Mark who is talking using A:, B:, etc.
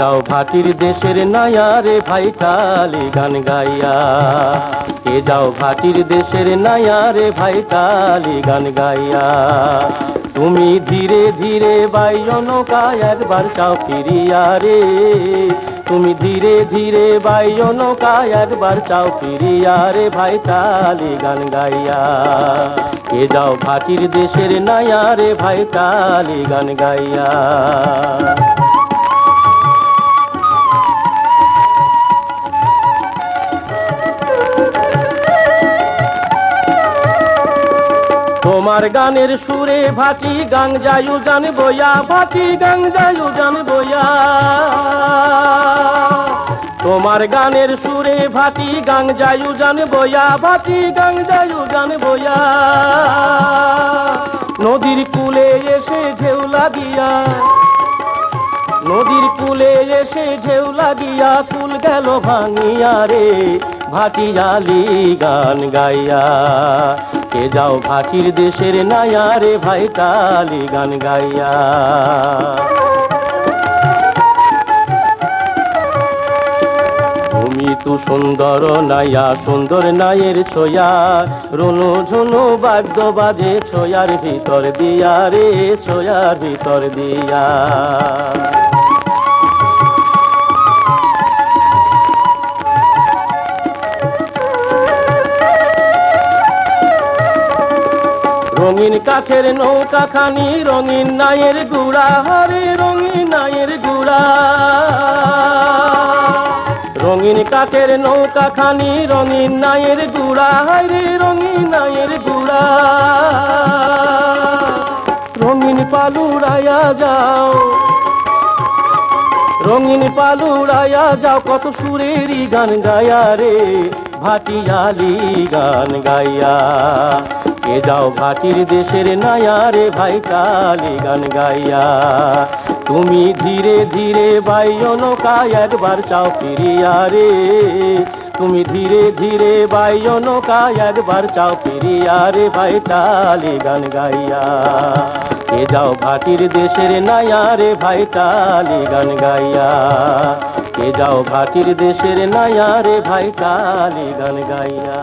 A: যাও ভাটির দেশের নাইয়া রে ভাইটালি গান গাইয়া, কে যাও ভাটির দেশের নাইয়া রে ভাইটালি গান গাইয়া। তুমি ধীরে ধীরে বাইও নৌকা একবার চাও ফিরিয়া রে, তুমি ধীরে ধীরে বাইও নৌকা একবার চাও ফিরিয়া রে ভাইটালি গান গাইয়া, কে যাও ভাটির দেশের নাইয়া রে ভাইটালি গান গাইয়া। তোমার গানের সুরে ভাটি গাং যায়ু জান বইয়া, ভাটি গাং যায়ু জান বইয়া। তোমার গানের সুরে ভাটি গাং যায়ু জান বইয়া, ভাটি গাং যায়ু জান বইয়া। নদীর কূলে এসে ঢেউ লাগিয়া, নদীর কূলে এসে ঢেউ লাগিয়া কুল গেল ভাঙিয়া রে ভাটিয়ালি গান গাইয়া, কে যাও ভাটির দেশের নাইয়া রে ভাইটালি গান গাইয়া। তুমি তো সুন্দর নাইয়া সুন্দর নাইয়ের ছোয়া, রুনু ঝুনু বাদ্য বাজে ছোয়ার ভিতর দিয়া রে, ছোয়ার ভিতর দিয়া। রঙিন কাঠের নৌকা খানি রঙিন নাইয়ের গুড়া, হরে রঙিন নাইয়ের গুড়া। রঙিন কাঠের নৌকা খানি রঙিন নাইয়ের গুড়া, হরে রঙিন নাইয়ের গুড়া। রঙিন পালুড়াইয়া যাও, রঙিন পালুড়াইয়া যাও কত সুরেরই গান গায়া রে ভাটিয়ালি গান গাইয়া, কে যাও ভাটির দেশের নাইয়া রে ভাইটালি গান গাইয়া। তুমি ধীরে ধীরে বাইও নৌকা একবার চাও ফিরিয়া রে, তুমি ধীরে ধীরে বাইও নৌকা একবার চাও ফিরিয়া রে ভাইটালি গান গাইয়া, কে যাও ভাটির দেশের নাইয়া রে ভাইটালি গান গাইয়া, কে যাও ভাটির দেশের নাইয়া রে ভাইটালি গান গাইয়া।